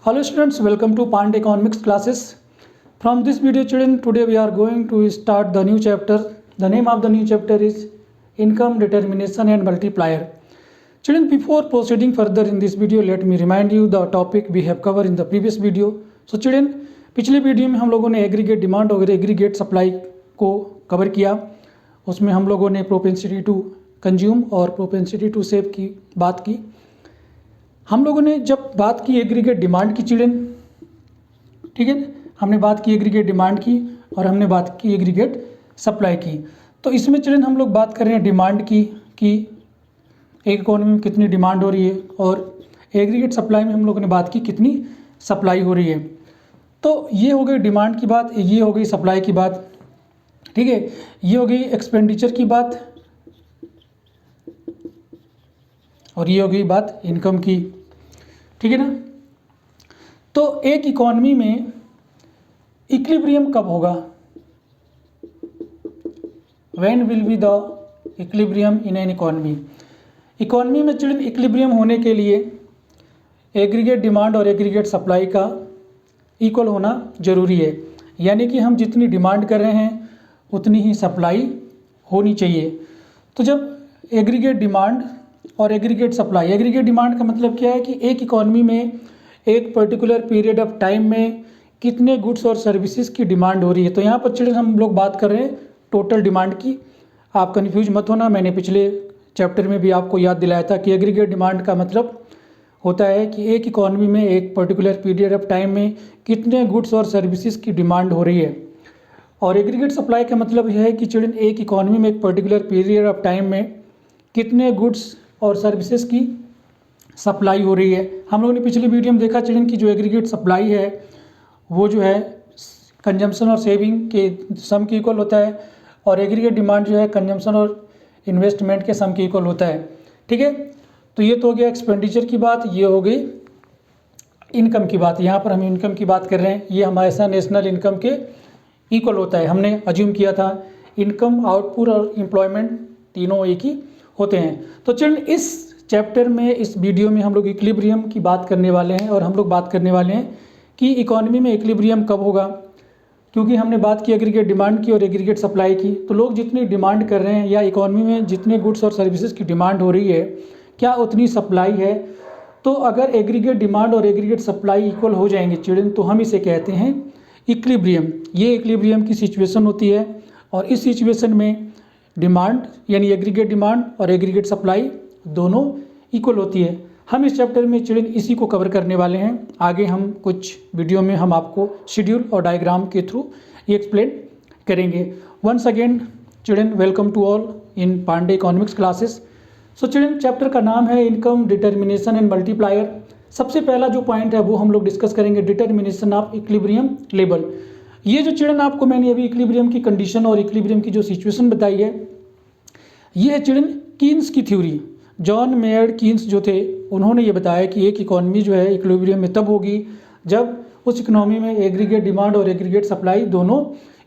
Hello students, welcome to Pandey Economics classes. From this video children, today we are going to start the new chapter. The name of the new chapter is Income Determination and Multiplier. Children, before proceeding further in this video, let me remind you the topic we have covered in the previous video. So children, पिछले video में हम लोगों ने aggregate demand और aggregate supply को cover किया। उसमें हम लोगों ने प्रोपेंसिटी टू कंज्यूम और प्रोपेंसिटी टू सेव की बात की। हम लोगों ने जब बात की एग्रीगेट डिमांड की चिल्ड्रन, ठीक है, हमने बात की एग्रीगेट डिमांड की और हमने बात की एग्रीगेट सप्लाई की। तो इसमें चिल्ड्रन हम लोग बात कर रहे हैं डिमांड की कि एक इकोनॉमी में कितनी डिमांड हो रही है, और एग्रीगेट सप्लाई में हम लोगों ने बात की कितनी सप्लाई हो रही है। तो ये हो गई डिमांड की बात, ये हो गई सप्लाई की बात, ठीक है, ये हो गई एक्सपेंडिचर की बात और ये हो गई बात इनकम की, ठीक है ना। तो एक इकोनॉमी में इक्विलिब्रियम कब होगा? When will be the equilibrium in an economy? Economy में चिल्ड्रन इक्विलिब्रियम होने के लिए एग्रीगेट डिमांड और एग्रीगेट सप्लाई का इक्वल होना ज़रूरी है। यानी कि हम जितनी डिमांड कर रहे हैं उतनी ही सप्लाई होनी चाहिए। तो जब एग्रीगेट डिमांड और एग्रीगेट सप्लाई, एग्रीगेट डिमांड का मतलब क्या है कि एक इकोनॉमी में एक पर्टिकुलर पीरियड ऑफ टाइम में कितने गुड्स और सर्विसेज की डिमांड हो रही है। तो यहाँ पर चिल्ड्रन हम लोग बात कर रहे हैं टोटल डिमांड की। आप कन्फ्यूज मत होना, मैंने पिछले चैप्टर में भी आपको याद दिलाया था कि एग्रीगेट डिमांड का मतलब होता है कि एक इकोनॉमी में एक पर्टिकुलर पीरियड ऑफ टाइम में कितने गुड्स और सर्विसेज की डिमांड हो रही है। और एग्रीगेट सप्लाई का मतलब यह है कि चिल्ड्रन एक इकोनॉमी में एक पर्टिकुलर पीरियड ऑफ टाइम में कितने गुड्स और सर्विसेज की सप्लाई हो रही है। हम लोगों ने पिछले वीडियो में देखा चिल्ड्रन की जो एग्रीगेट सप्लाई है वो जो है कंजम्पशन और सेविंग के सम के इक्वल होता है, और एग्रीगेट डिमांड जो है कंजम्पशन और इन्वेस्टमेंट के सम के इक्वल होता है, ठीक है। तो ये तो हो गया एक्सपेंडिचर की बात, ये हो गई इनकम की बात। यहाँ पर हम इनकम की बात कर रहे हैं, ये हमारे साथ नेशनल इनकम के इक्वल होता है। हमने अज्यूम किया था इनकम, आउटपुट और एम्प्लॉयमेंट तीनों एक ही होते हैं। तो चलिए इस चैप्टर में, इस वीडियो में हम लोग इक्विलिब्रियम की बात करने वाले हैं, और हम लोग बात करने वाले हैं कि इकोनॉमी में इक्विलिब्रियम कब होगा। क्योंकि हमने बात की एग्रीगेट डिमांड की और एग्रीगेट सप्लाई की, तो लोग जितनी डिमांड कर रहे हैं या इकोनॉमी में जितने गुड्स और सर्विसेज की डिमांड हो रही है क्या उतनी सप्लाई है। तो अगर एग्रीगेट डिमांड और एग्रीगेट सप्लाई इक्वल हो जाएंगे चिल्ड्रन, तो हम इसे कहते हैं इक्विलिब्रियम। ये इक्विलिब्रियम की सिचुएशन होती है, और इस सिचुएशन में डिमांड यानी एग्रीगेट डिमांड और एग्रीगेट सप्लाई दोनों इक्वल होती है। हम इस चैप्टर में चिल्ड्रन इसी को कवर करने वाले हैं। आगे हम कुछ वीडियो में हम आपको शेड्यूल और डायग्राम के थ्रू ये एक्सप्लेन करेंगे। Once again children, welcome to all in Pandey economics classes. So children, chapter का नाम है इनकम डिटर्मिनेशन एंड मल्टीप्लायर। सबसे पहला जो पॉइंट है वो हम लोग डिस्कस करेंगे डिटर्मिनेशन ऑफ इक्विलिब्रियम लेवल। ये जो चिल्ड्रन आपको मैंने अभी इक्विलिब्रियम की कंडीशन और इक्विलिब्रियम की जो सिचुएशन बताई है, ये है चिल्ड्रन कीन्स की थ्योरी। जॉन मेयर्ड कीन्स जो थे उन्होंने ये बताया कि एक इकोनॉमी जो है इक्विलिब्रियम में तब होगी जब उस इकोनॉमी में एग्रीगेट डिमांड और एग्रीगेट सप्लाई दोनों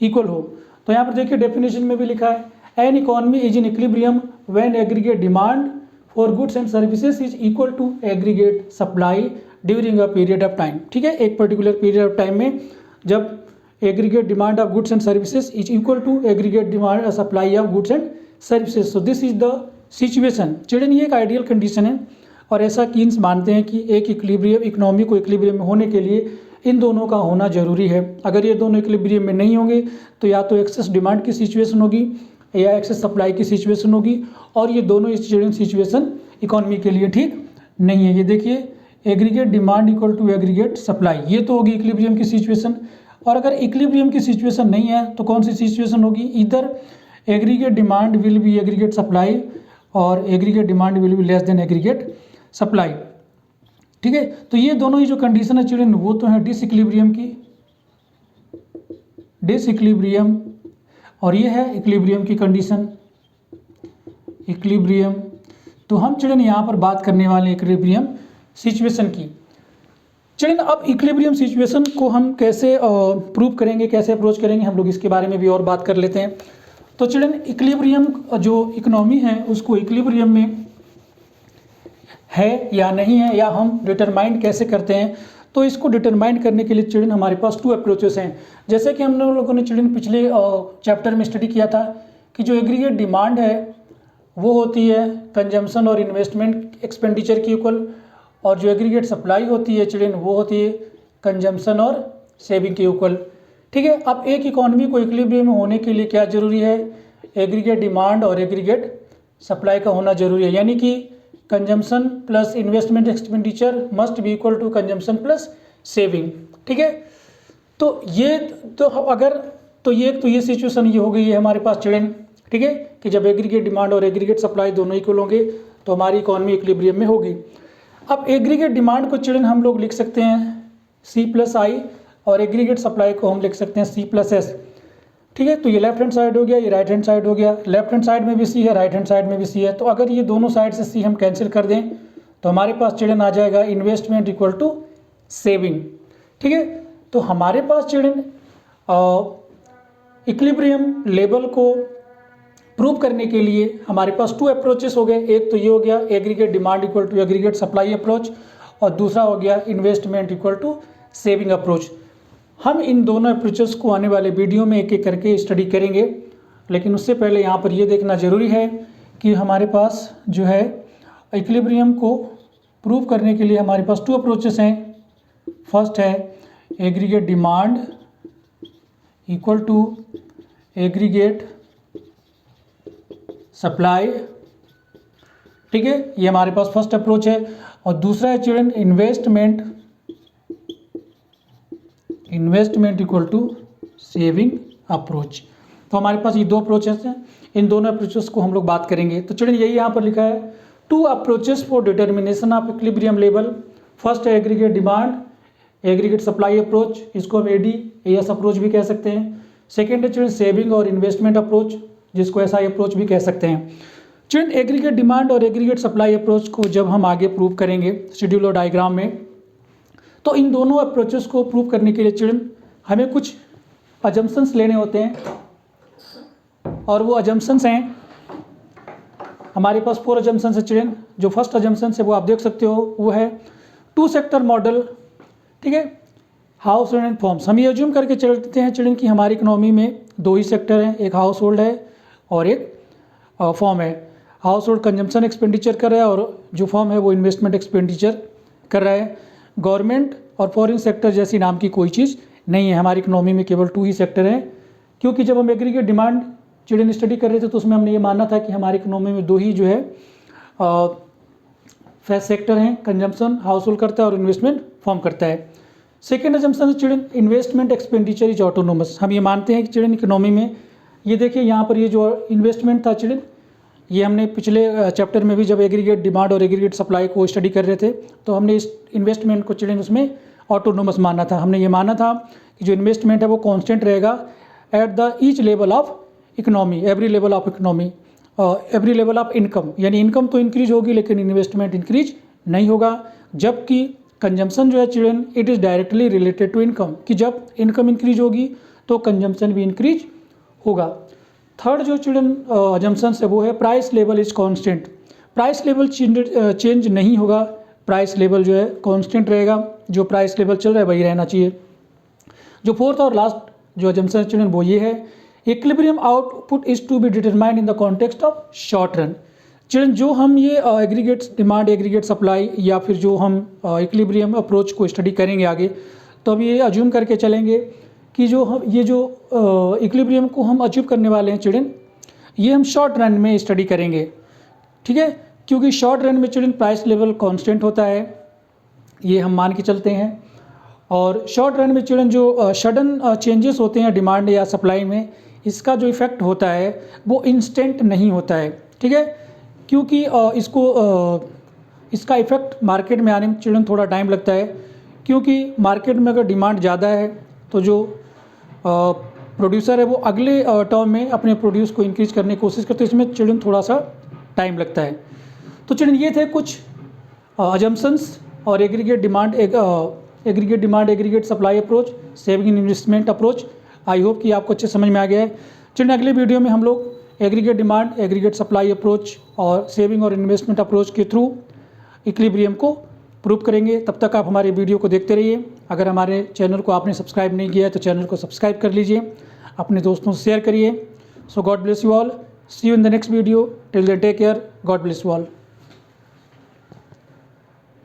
इक्वल हो। तो यहाँ पर देखिए डेफिनेशन में भी लिखा है an economy is in equilibrium when aggregate demand for goods and services is equal to aggregate supply during a period of time. ठीक है, एक पर्टिकुलर पीरियड ऑफ टाइम में जब aggregate demand of goods and services is equal to aggregate demand supply of goods and services. So this is the situation. Children, ये एक ideal condition है, और ऐसा कीन्स मानते हैं कि एक इक्विलिब्रियम इकोनॉमी को इक्विलिब्रियम में होने के लिए इन दोनों का होना जरूरी है। अगर ये दोनों इक्विलिब्रियम में नहीं होंगे तो या तो एक्सेस डिमांड की सिचुएशन होगी या एक्सेस सप्लाई की सिचुएशन होगी, और ये दोनों सिचुएशन इकोनॉमी के लिए ठीक नहीं है। ये देखिए aggregate demand equal to aggregate supply, ये तो होगी इक्विलिब्रियम की सिचुएशन। और अगर इक्विलिब्रियम की सिचुएशन नहीं है तो कौन सी सिचुएशन होगी? इधर aggregate demand will be aggregate supply और aggregate demand will be less than aggregate supply. ठीक है, तो ये दोनों ही जो कंडीशन है चिल्ड्रन वो तो है डिसइक्विलिब्रियम की, डिसइक्विलिब्रियम, और ये है इक्विलिब्रियम की कंडीशन, इक्विलिब्रियम। तो हम चिल्ड्रन यहाँ पर बात करने वाले हैं इक्विलिब्रियम सिचुएशन की। चिल्ड्रन, अब इक्विलिब्रियम सिचुएशन को हम कैसे प्रूव करेंगे, कैसे अप्रोच करेंगे, हम लोग इसके बारे में भी और बात कर लेते हैं। तो चिल्ड्रन, इक्विलिब्रियम जो इकोनॉमी है उसको इक्विलिब्रियम में है या नहीं है, या हम डिटरमाइन कैसे करते हैं। तो इसको डिटरमाइन करने के लिए चिल्ड्रन हमारे पास 2 अप्रोचेस हैं। जैसे कि हम लोगों ने चिल्ड्रन पिछले चैप्टर में स्टडी किया था कि जो एग्रीगेट डिमांड है वो होती है कंजम्पशन और इन्वेस्टमेंट एक्सपेंडिचर की इक्वल, और जो एग्रीगेट सप्लाई होती है चिल्ड्रन वो होती है कंजम्पशन और सेविंग के इक्वल। ठीक है, अब एक इकोनॉमी को इक्विलिब्रियम में होने के लिए क्या ज़रूरी है, एग्रीगेट डिमांड और एग्रीगेट सप्लाई का होना ज़रूरी है, यानी कि consumption plus investment expenditure must be equal to consumption plus saving. ठीक है, तो ये सिचुएशन ये हो गई है हमारे पास चिल्ड्रन। ठीक है, कि जब एग्रीगेट डिमांड और एग्रीगेट सप्लाई दोनों इक्वल होंगे तो हमारी इकोनॉमी इक्विलिब्रियम में होगी। अब एग्रीगेट डिमांड को चिल्ड्रन हम लोग लिख सकते हैं C+I और एग्रीगेट सप्लाई को हम लिख सकते हैं C+S। ठीक है, तो ये लेफ्ट हैंड साइड हो गया, ये राइट हैंड साइड हो गया। लेफ्ट हैंड साइड में भी C है, राइट हैंड साइड में भी C है, तो अगर ये दोनों साइड से C हम कैंसिल कर दें तो हमारे पास चिल्ड्रन आ जाएगा इन्वेस्टमेंट इक्वल टू सेविंग। ठीक है, तो हमारे पास चिल्ड्रन इक्विलिब्रियम लेवल को प्रूव करने के लिए हमारे पास 2 अप्रोचेस हो गए। एक तो ये हो गया aggregate demand equal to aggregate supply approach, और दूसरा हो गया investment equal to saving approach. हम इन दोनों अप्रोचेस को आने वाले वीडियो में एक एक करके स्टडी करेंगे, लेकिन उससे पहले यहाँ पर ये देखना ज़रूरी है कि हमारे पास जो है इक्विलिब्रियम को प्रूव करने के लिए हमारे पास 2 अप्रोचेस हैं। फर्स्ट है aggregate demand equal to aggregate supply. ठीक है, ये हमारे पास फर्स्ट अप्रोच है, और दूसरा है children investment equal to saving approach. तो हमारे पास ये 2 अप्रोचेस हैं, इन दोनों अप्रोचेस को हम लोग बात करेंगे। तो चिल्ड्रन यही यहाँ पर लिखा है 2 approaches for determination of equilibrium level. First है aggregate demand aggregate supply approach, इसको हम ADAS अप्रोच भी कह सकते हैं। सेकेंड है चिल्ड्रन सेविंग और इन्वेस्टमेंट अप्रोच, जिसको SI अप्रोच भी कह सकते हैं। चिल्ड्रन एग्रीगेट डिमांड और एग्रीगेट सप्लाई अप्रोच को जब हम आगे प्रूव करेंगे शेड्यूल और डायग्राम में, तो इन दोनों अप्रोचेस को प्रूव करने के लिए चिल्ड्रन हमें कुछ अजम्पशंस लेने होते हैं, और वो अजम्पशंस हैं हमारे पास 4 अजम्पशंस है चिल्ड्रन। जो फर्स्ट अजम्पशन है वो आप देख सकते हो, वो है 2 सेक्टर मॉडल। ठीक है, हाउस होल्ड एंड फॉर्म्स। हम ये अज्यूम करके चलते हैं चिल्ड्रन कि हमारी इकोनॉमी में 2 ही सेक्टर हैं, एक हाउस होल्ड है और एक फॉर्म है। हाउस होल्ड कंजम्पशन एक्सपेंडिचर कर रहा है और जो फॉर्म है वो इन्वेस्टमेंट एक्सपेंडिचर कर रहा है। गवर्नमेंट और फॉरेन सेक्टर जैसी नाम की कोई चीज़ नहीं है, हमारी इकोनॉमी में केवल 2 ही सेक्टर हैं। क्योंकि जब हम एग्रीगेट डिमांड चिल्ड्रन स्टडी कर रहे थे तो उसमें हमने ये मानना था कि हमारी इकोनॉमी में 2 ही जो है फर्स्ट सेक्टर हैं, कंजम्पशन हाउस होल्ड करता है और इन्वेस्टमेंट फॉर्म करता है। Second assumption children investment expenditure is autonomous. हम ये मानते हैं कि चिल्ड्रन इकोनॉमी में ये देखिए यहाँ पर ये जो इन्वेस्टमेंट था चिल्ड्रन, ये हमने पिछले चैप्टर में भी जब एग्रीगेट डिमांड और एग्रीगेट सप्लाई को स्टडी कर रहे थे तो हमने इस इन्वेस्टमेंट को चिल्ड्रन उसमें ऑटोनोमस माना था। हमने ये माना था कि जो इन्वेस्टमेंट है वो कांस्टेंट रहेगा at the each level of economy, every level of economy, every level of income, यानी इनकम तो इंक्रीज होगी लेकिन इन्वेस्टमेंट इंक्रीज नहीं होगा। जबकि कंजम्पशन जो है children it is directly related to income, कि जब इनकम इंक्रीज होगी तो कंजम्पशन भी इंक्रीज होगा। थर्ड जो चिल्ड्रन अजम्पशन है वो है price level is constant. Price level change नहीं होगा, प्राइस लेवल जो है कांस्टेंट रहेगा, जो प्राइस लेवल चल रहा है वही रहना चाहिए। जो फोर्थ और लास्ट जो अजम्पशन चिल्ड्रन वो ये है equilibrium output is to be determined in the context of short run. Children जो हम ये एग्रीगेट डिमांड एग्रीगेट सप्लाई या फिर जो हम इक्विलिब्रियम अप्रोच को स्टडी करेंगे आगे, तो हम ये अज्यूम करके चलेंगे कि जो हम ये जो इक्विलिब्रियम को हम अचीव करने वाले हैं चिल्ड्रन, ये हम शॉर्ट रन में स्टडी करेंगे। ठीक है, क्योंकि शॉर्ट रन में चिल्ड्रन प्राइस लेवल कांस्टेंट होता है, ये हम मान के चलते हैं। और शॉर्ट रन में चिल्ड्रन जो सडन चेंजेस होते हैं डिमांड या सप्लाई में, इसका जो इफ़ेक्ट होता है वो इंस्टेंट नहीं होता है। ठीक है, क्योंकि इसका इफ़ेक्ट मार्केट में आने में चिल्ड्रन थोड़ा टाइम लगता है, क्योंकि मार्केट में अगर डिमांड ज़्यादा है तो जो प्रोड्यूसर है वो अगले टर्म में अपने प्रोड्यूस को इंक्रीज करने की कोशिश करते हैं, इसमें चिल्ड्रन थोड़ा सा टाइम लगता है। तो चिल्ड्रन ये थे कुछ अजम्पशंस और aggregate demand aggregate supply approach, saving investment approach. I hope कि आपको अच्छे समझ में आ गया है। चिल्ड्रन अगले वीडियो में हम लोग aggregate demand aggregate supply approach और सेविंग और इन्वेस्टमेंट अप्रोच के थ्रू इक्विलिब्रियम को प्रूव करेंगे। तब तक आप हमारे वीडियो को देखते रहिए। अगर हमारे चैनल को आपने सब्सक्राइब नहीं किया है तो चैनल को सब्सक्राइब कर लीजिए, अपने दोस्तों से शेयर करिए। So God bless you all, see you in the next video, till then take care, God bless you all.